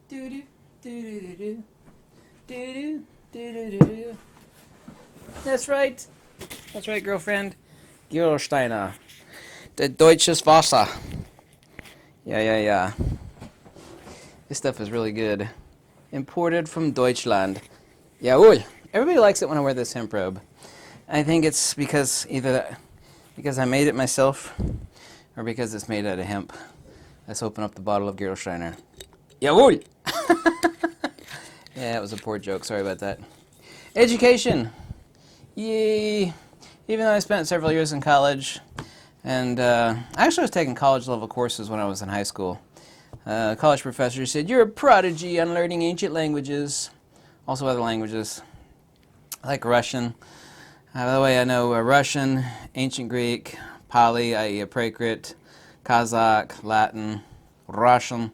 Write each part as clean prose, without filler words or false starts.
Do-do, do-do-do-do, do-do, do-do-do-do. That's right. That's right, girlfriend. Gerolsteiner. The Deutsches Wasser. Yeah. This stuff is really good. Imported from Deutschland. Jawohl. Everybody likes it when I wear this hemp robe. I think it's because because I made it myself or because it's made out of hemp. Let's open up the bottle of Gerolsteiner. Jawohl! Yeah, it was a poor joke. Sorry about that. Education. Yay. Even though I spent several years in college, and I actually was taking college-level courses when I was in high school. A college professor said, "You're a prodigy on learning ancient languages." Also other languages, like Russian. By the way, I know Russian, Ancient Greek, Pali, i.e. Prakrit, Kazakh, Latin, Russian,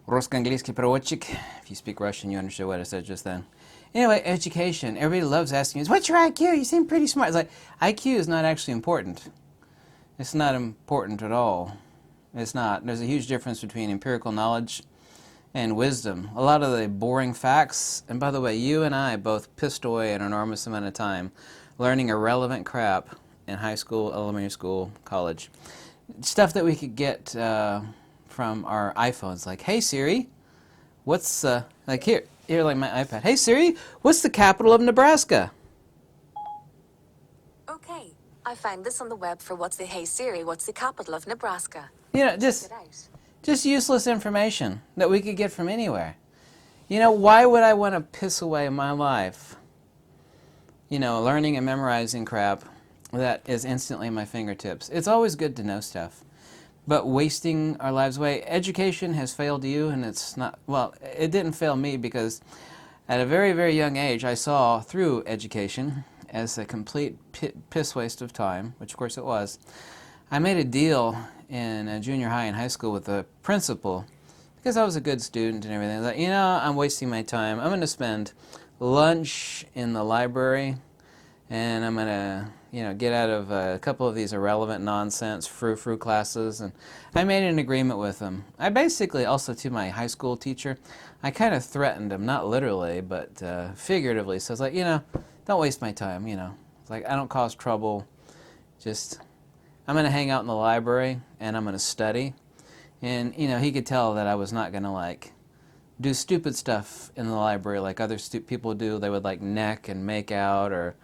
Russo-Angliski переводчик. If you speak Russian, you understood what I said just then. Anyway, education. Everybody loves asking me, "What's your IQ? You seem pretty smart." It's like, IQ is not actually important. It's not important at all. It's not. There's a huge difference between empirical knowledge and wisdom. A lot of the boring facts, and by the way, you and I both pissed away an enormous amount of time learning irrelevant crap in high school, elementary school, college. Stuff that we could get from our iPhones, like, "Hey Siri, what's, like here, like my iPad. Hey Siri, what's the capital of Nebraska?" Okay, I found this on the web for what's the capital of Nebraska? You know, Check it out. just useless information that we could get from anywhere. You know, why would I want to piss away my life, learning and memorizing crap that is instantly at my fingertips? It's always good to know stuff. But wasting our lives away, education has failed you, and it's not, well, it didn't fail me because at a very, very young age, I saw through education as a complete piss waste of time, which of course it was. I made a deal in junior high and high school with the principal because I was a good student and everything. Like, I'm wasting my time. I'm going to spend lunch in the library, and I'm going to, get out of a couple of these irrelevant nonsense frou-frou classes. And I made an agreement with him. I basically, also to my high school teacher, I kind of threatened him, not literally, but figuratively. So it's like, don't waste my time, It's like, I don't cause trouble. Just, I'm going to hang out in the library, and I'm going to study. And, he could tell that I was not going to, do stupid stuff in the library like other people do. They would, neck and make out or,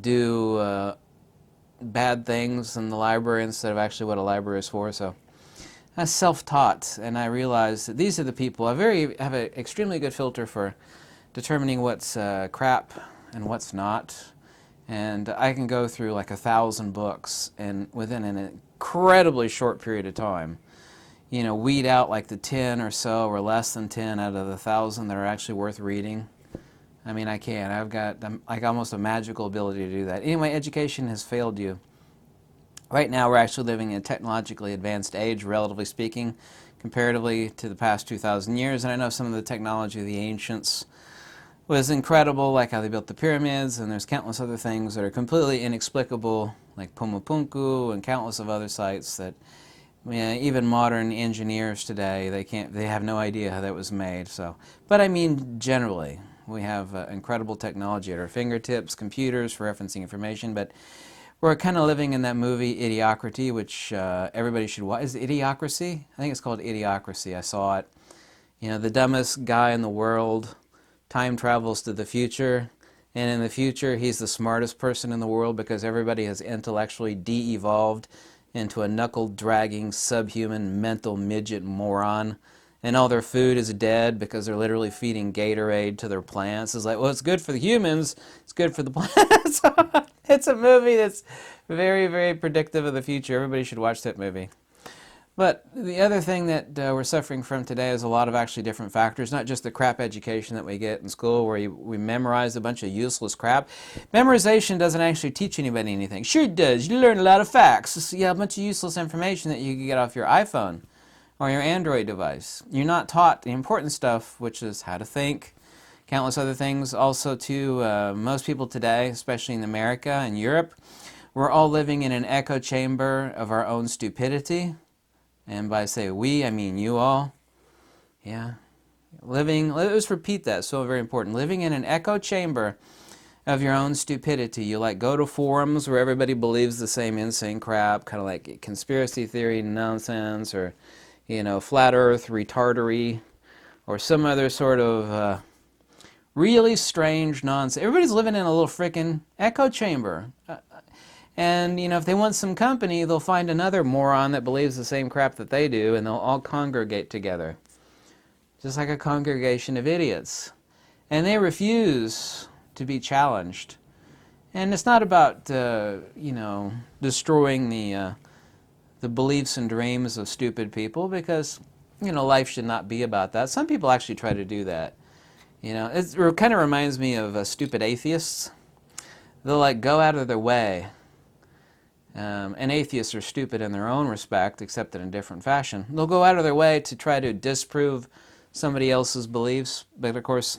do bad things in the library instead of actually what a library is for. So I was self-taught, and I realized that these are the people. I have an extremely good filter for determining what's crap and what's not. And I can go through 1,000 books and within an incredibly short period of time, weed out the 10 or so or less than 10 out of the 1,000 that are actually worth reading. I mean, I can. I've got almost a magical ability to do that. Anyway, education has failed you. Right now, we're actually living in a technologically advanced age, relatively speaking, comparatively to the past 2,000 years. And I know some of the technology of the ancients was incredible, like how they built the pyramids, and there's countless other things that are completely inexplicable, like Pumapunku and countless of other sites that even modern engineers today, they have no idea how that was made. So, but I mean, generally, we have incredible technology at our fingertips, computers for referencing information, but we're kind of living in that movie Idiocracy, which everybody should watch. Is it Idiocracy? I think it's called Idiocracy. I saw it. The dumbest guy in the world time travels to the future, and in the future he's the smartest person in the world because everybody has intellectually de-evolved into a knuckle-dragging, subhuman, mental midget moron, and all their food is dead because they're literally feeding Gatorade to their plants. It's like, well, it's good for the humans, it's good for the plants. It's a movie that's very, very predictive of the future. Everybody should watch that movie. But the other thing that we're suffering from today is a lot of actually different factors, not just the crap education that we get in school where we memorize a bunch of useless crap. Memorization doesn't actually teach anybody anything. Sure it does. You learn a lot of facts. You have a bunch of useless information that you can get off your iPhone or your Android device. You're not taught the important stuff, which is how to think, countless other things. Also, too, most people today, especially in America and Europe, we're all living in an echo chamber of our own stupidity. And by say we, I mean you all. Yeah. Let's repeat that, so very important. Living in an echo chamber of your own stupidity. You like go to forums where everybody believes the same insane crap, kind of like conspiracy theory nonsense, or, flat earth retardery, or some other sort of really strange nonsense. Everybody's living in a little frickin' echo chamber. And, if they want some company, they'll find another moron that believes the same crap that they do, and they'll all congregate together. Just like a congregation of idiots. And they refuse to be challenged. And it's not about, destroying the beliefs and dreams of stupid people, because, life should not be about that. Some people actually try to do that. It kind of reminds me of stupid atheists. They'll, go out of their way. And atheists are stupid in their own respect, except in a different fashion. They'll go out of their way to try to disprove somebody else's beliefs, but of course,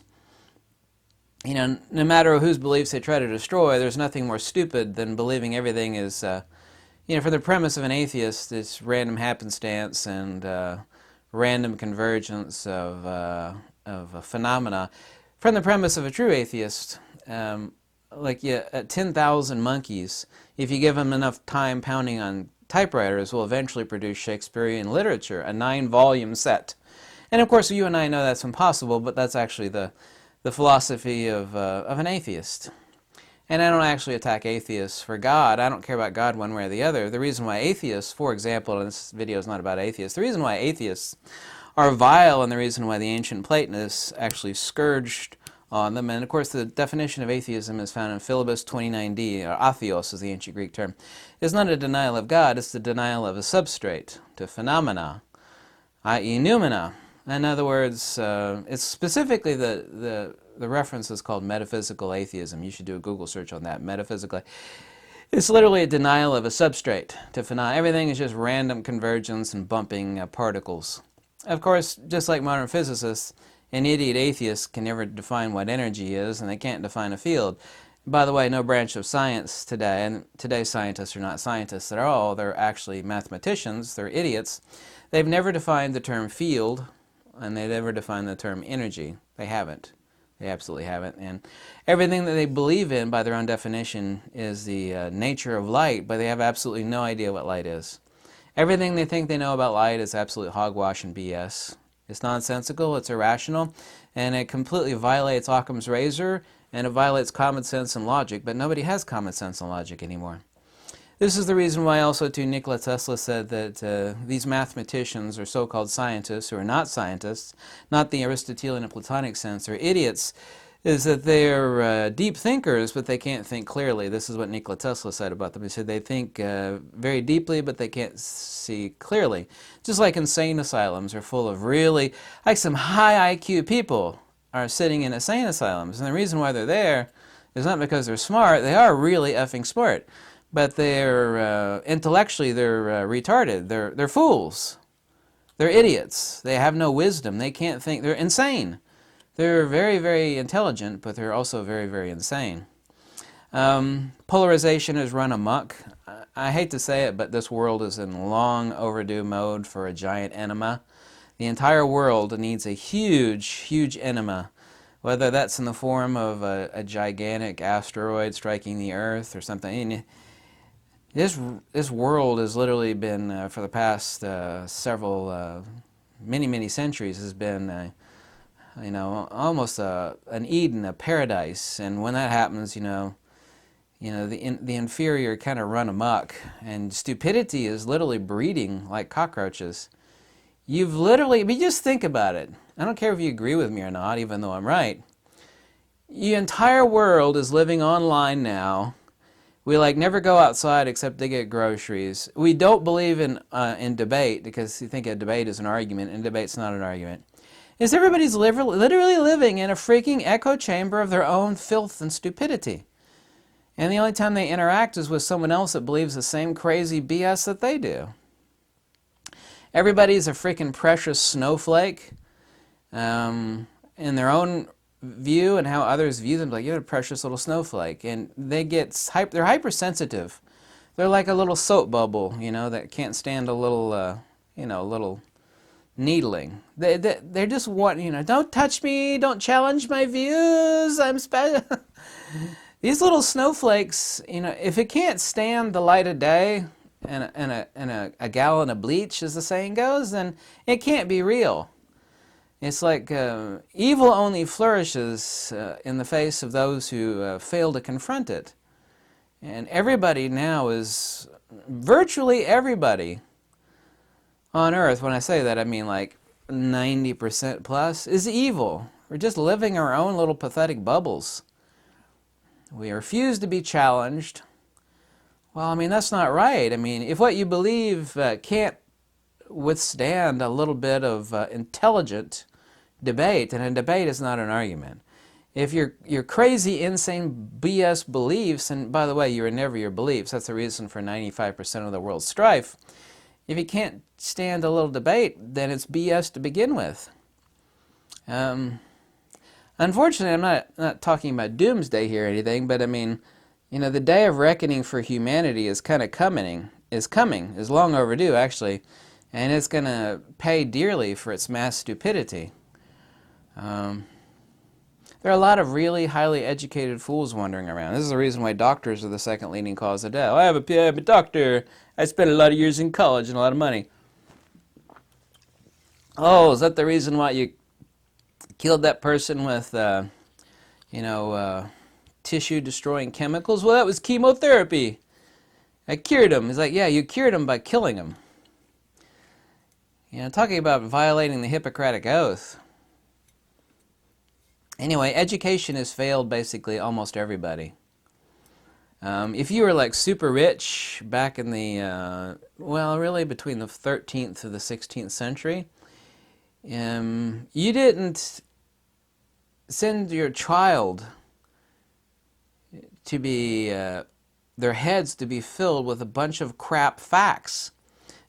no matter whose beliefs they try to destroy, there's nothing more stupid than believing everything is, for the premise of an atheist, it's random happenstance and random convergence of phenomena. From the premise of a true atheist, at 10,000 monkeys, if you give them enough time pounding on typewriters, will eventually produce Shakespearean literature, a 9-volume set. And of course, you and I know that's impossible, but that's actually the philosophy of an atheist. And I don't actually attack atheists for God. I don't care about God one way or the other. The reason why atheists, for example, and this video is not about atheists, the reason why atheists are vile and the reason why the ancient Platonists actually scourged on them, and of course the definition of atheism is found in Philebus 29d, or atheos is the ancient Greek term, is not a denial of God, it's the denial of a substrate to phenomena, i.e. noumena. In other words, it's specifically the reference is called metaphysical atheism. You should do a Google search on that, metaphysical. It's literally a denial of a substrate to phenomena. Everything is just random convergence and bumping particles. Of course, just like modern physicists, an idiot atheist can never define what energy is, and they can't define a field. By the way, no branch of science today, and today's scientists are not scientists at all, they're actually mathematicians, they're idiots. They've never defined the term field, and they've never defined the term energy. They haven't. They absolutely haven't. And everything that they believe in, by their own definition, is the nature of light, but they have absolutely no idea what light is. Everything they think they know about light is absolute hogwash and BS. It's nonsensical, it's irrational, and it completely violates Occam's razor, and it violates common sense and logic, but nobody has common sense and logic anymore. This is the reason why also too Nikola Tesla said that these mathematicians or so-called scientists who are not scientists, not the Aristotelian and Platonic sense, are idiots, is that they're deep thinkers, but they can't think clearly. This is what Nikola Tesla said about them. He said they think very deeply, but they can't see clearly. Just like insane asylums are full of really, some high IQ people are sitting in insane asylums. And the reason why they're there is not because they're smart. They are really effing smart. But they're, intellectually, they're retarded. They're fools. They're idiots. They have no wisdom. They can't think. They're insane. They're very, very intelligent, but they're also very, very insane. Polarization has run amok. I hate to say it, but this world is in long overdue mode for a giant enema. The entire world needs a huge, huge enema, whether that's in the form of a gigantic asteroid striking the Earth or something. This world has literally been, for the past many centuries, has been almost an Eden, a paradise. And when that happens, the inferior kind of run amok, and stupidity is literally breeding like cockroaches. Just think about it. I don't care if you agree with me or not, even though I'm right. The entire world is living online now. We never go outside except to get groceries. We don't believe in debate, because you think a debate is an argument, and debate's not an argument. Everybody's literally living in a freaking echo chamber of their own filth and stupidity. And the only time they interact is with someone else that believes the same crazy BS that they do. Everybody's a freaking precious snowflake in their own view and how others view them. You're a precious little snowflake. And they're hypersensitive. They're like a little soap bubble, that can't stand a little, little needling. They're just don't touch me, don't challenge my views, I'm special. These little snowflakes, if it can't stand the light of day and a gallon of bleach, as the saying goes, then it can't be real. It's like evil only flourishes in the face of those who fail to confront it. And everybody now is, virtually everybody on earth, when I say that, I mean like 90% plus, is evil. We're just living our own little pathetic bubbles. We refuse to be challenged. Well, I mean, that's not right. I mean, if what you believe can't withstand a little bit of intelligent debate, and a debate is not an argument. If your crazy, insane BS beliefs, and by the way, you are never your beliefs, that's the reason for 95% of the world's strife. If you can't stand a little debate, then it's BS to begin with. Unfortunately, I'm not talking about doomsday here or anything, but I mean, the day of reckoning for humanity is kind of coming, is long overdue actually, and it's going to pay dearly for its mass stupidity. There are a lot of really highly educated fools wandering around. This is the reason why doctors are the second leading cause of death. I'm a doctor. I spent a lot of years in college and a lot of money. Oh, is that the reason why you killed that person with, tissue-destroying chemicals? Well, that was chemotherapy. I cured him. He's like, yeah, you cured him by killing him. Talking about violating the Hippocratic Oath. Anyway, education has failed basically almost everybody. If you were like super rich back in the, really between the 13th to the 16th century, you didn't send your child to be, their heads to be filled with a bunch of crap facts.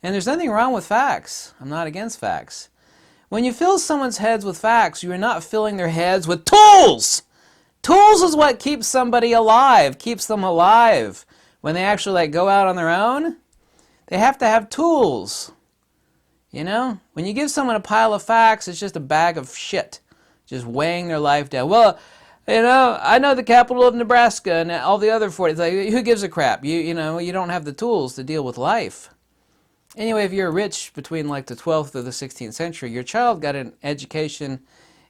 And there's nothing wrong with facts. I'm not against facts. When you fill someone's heads with facts, you are not filling their heads with tools. Tools is what keeps somebody alive, keeps them alive. When they actually go out on their own, they have to have tools. When you give someone a pile of facts, it's just a bag of shit, just weighing their life down. Well, I know the capital of Nebraska and all the other 40. It's like, who gives a crap? You don't have the tools to deal with life. Anyway, if you're rich between the 12th or the 16th century, your child got an education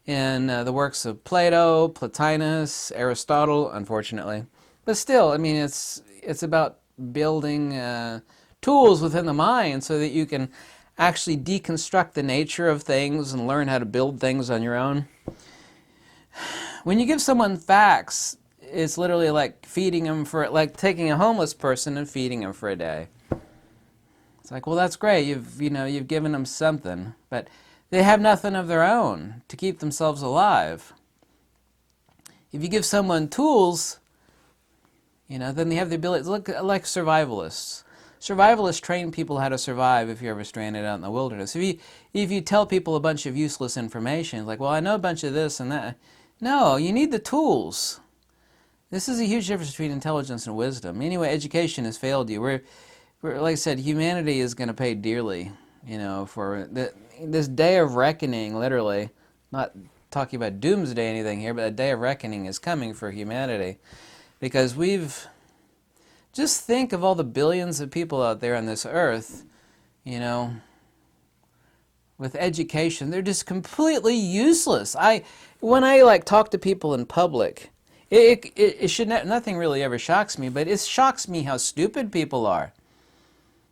in the works of Plato, Plotinus, Aristotle, unfortunately. But still, I mean, it's about building tools within the mind so that you can actually deconstruct the nature of things and learn how to build things on your own. When you give someone facts, it's literally like feeding them like taking a homeless person and feeding them for a day. It's like, well, that's great. You've given them something, but they have nothing of their own to keep themselves alive. If you give someone tools, then they have the ability. Look, like survivalists. Survivalists train people how to survive if you're ever stranded out in the wilderness. If you tell people a bunch of useless information, like, well, I know a bunch of this and that. No, you need the tools. This is a huge difference between intelligence and wisdom. Anyway, education has failed you. We're like I said, humanity is going to pay dearly, for this day of reckoning, literally. Not talking about doomsday or anything here, but a day of reckoning is coming for humanity. Because just think of all the billions of people out there on this earth, with education. They're just completely useless. When I talk to people in public, it should nothing really ever shocks me, but it shocks me how stupid people are.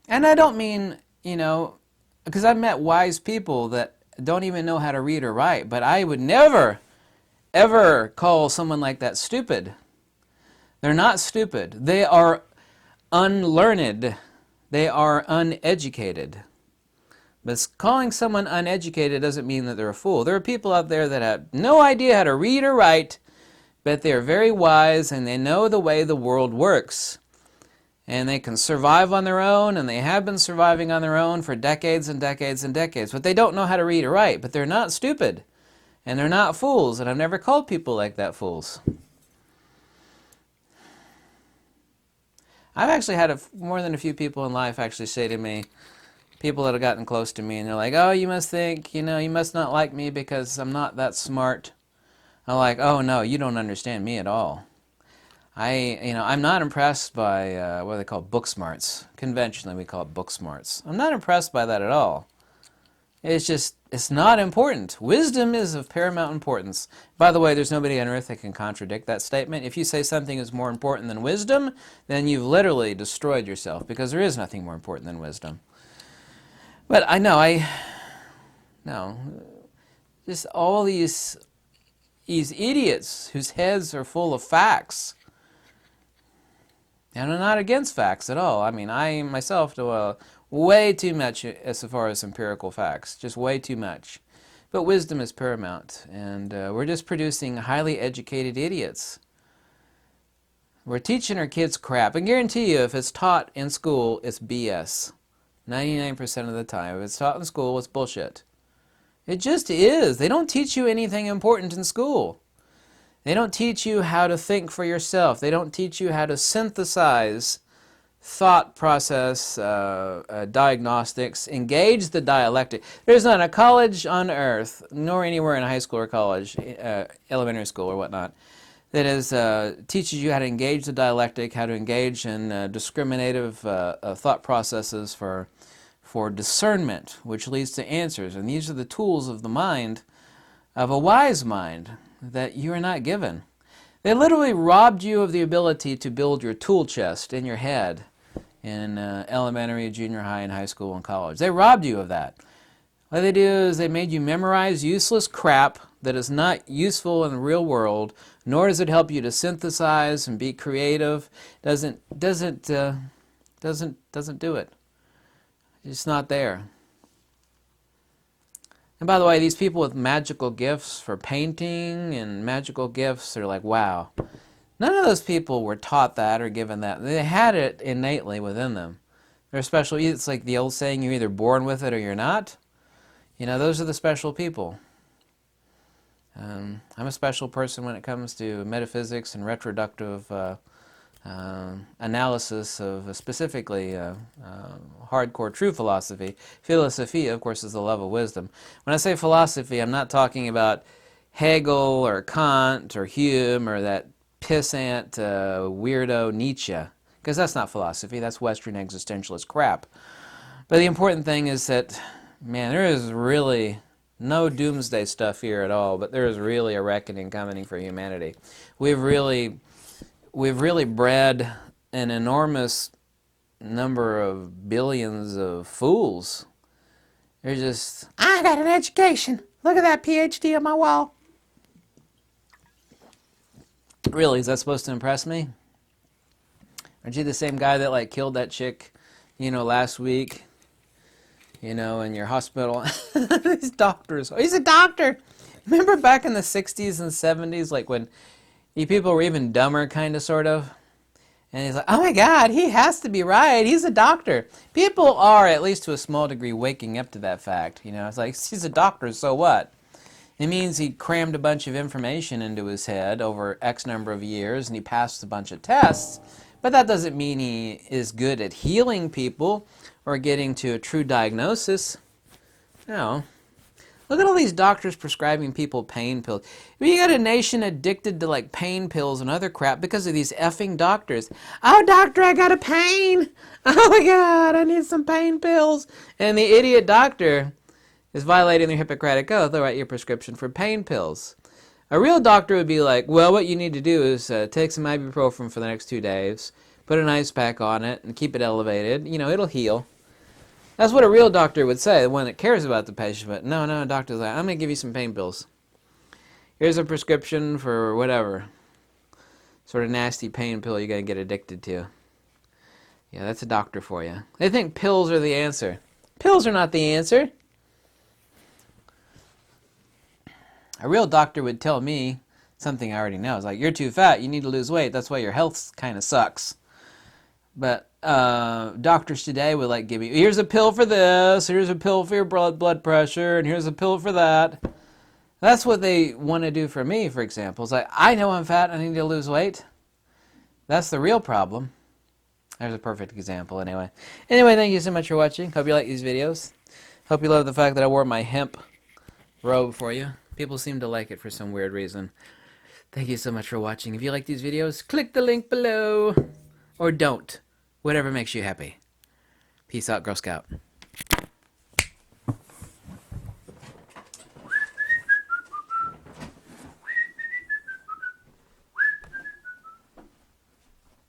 And I don't mean, because I've met wise people that don't even know how to read or write, but I would never, ever call someone like that stupid. They're not stupid. They are unlearned. They are uneducated. But calling someone uneducated doesn't mean that they're a fool. There are people out there that have no idea how to read or write, but they're very wise and they know the way the world works. And they can survive on their own, and they have been surviving on their own for decades and decades and decades. But they don't know how to read or write, but they're not stupid. And they're not fools, and I've never called people like that fools. I've actually had more than a few people in life actually say to me, People that have gotten close to me, and they're like, oh, you must think, you must not like me because I'm not that smart. I'm like, oh, no, you don't understand me at all. I'm not impressed by what they call book smarts. Conventionally, we call it book smarts. I'm not impressed by that at all. It's not important. Wisdom is of paramount importance. By the way, there's nobody on earth that can contradict that statement. If you say something is more important than wisdom, then you've literally destroyed yourself, because there is nothing more important than wisdom. But no, just all these idiots whose heads are full of facts. And I'm not against facts at all. I mean, I myself do way too much as far as empirical facts, just way too much. But wisdom is paramount, and we're just producing highly educated idiots. We're teaching our kids crap. I guarantee you, if it's taught in school, it's BS. 99% of the time. If it's taught in school, it's bullshit. It just is. They don't teach you anything important in school. They don't teach you how to think for yourself. They don't teach you how to synthesize thought process, diagnostics, engage the dialectic. There's not a college on earth, nor anywhere in high school or college, elementary school or whatnot, that teaches you how to engage the dialectic, how to engage in discriminative thought processes for discernment, which leads to answers. And these are the tools of the mind, of a wise mind, that you are not given. They literally robbed you of the ability to build your tool chest in your head in elementary, junior high, and high school and college. They robbed you of that. What they do is they made you memorize useless crap that is not useful in the real world, nor does it help you to synthesize and be creative. Doesn't do it. It's not there. And by the way, these people with magical gifts for painting and magical gifts are like, wow. None of those people were taught that or given that. They had it innately within them. They're special. It's like the old saying, you're either born with it or you're not. Those are the special people. I'm a special person when it comes to metaphysics and retroductive analysis of specifically hardcore true philosophy. Philosophia, of course, is the love of wisdom. When I say philosophy, I'm not talking about Hegel or Kant or Hume or that pissant weirdo Nietzsche, because that's not philosophy. That's Western existentialist crap. But the important thing is that, man, there is really no doomsday stuff here at all, but there is really a reckoning coming for humanity. We've really bred an enormous number of billions of fools. They're just, I got an education. Look at that PhD on my wall. Really, is that supposed to impress me? Aren't you the same guy that killed that chick, last week? In your hospital. These doctors. Oh, he's a doctor. Remember back in the 60s and 70s, when people were even dumber, kind of, sort of? And he's like, oh my God, he has to be right. He's a doctor. People are, at least to a small degree, waking up to that fact. It's like, he's a doctor, so what? It means he crammed a bunch of information into his head over X number of years, and he passed a bunch of tests. But that doesn't mean he is good at healing people or getting to a true diagnosis. No. Look at all these doctors prescribing people pain pills. You got a nation addicted to pain pills and other crap because of these effing doctors. Oh, doctor, I got a pain. Oh my God, I need some pain pills. And the idiot doctor is violating their Hippocratic oath. They'll write you a prescription for pain pills. A real doctor would be like, well, what you need to do is take some ibuprofen for the next 2 days, put an ice pack on it, and keep it elevated. It'll heal. That's what a real doctor would say, the one that cares about the patient. But no, a doctor's like, I'm going to give you some pain pills. Here's a prescription for whatever sort of nasty pain pill you're going to get addicted to. Yeah, that's a doctor for you. They think pills are the answer. Pills are not the answer. A real doctor would tell me something I already know. It's like, you're too fat, you need to lose weight, that's why your health kind of sucks. But doctors today would give you, here's a pill for this, here's a pill for your blood pressure, and here's a pill for that. That's what they want to do for me, for example. It's like, I know I'm fat, I need to lose weight. That's the real problem. There's a perfect example, anyway. Anyway, thank you so much for watching. Hope you like these videos. Hope you love the fact that I wore my hemp robe for you. People seem to like it for some weird reason. Thank you so much for watching. If you like these videos, click the link below. Or don't. Whatever makes you happy. Peace out, Girl Scout.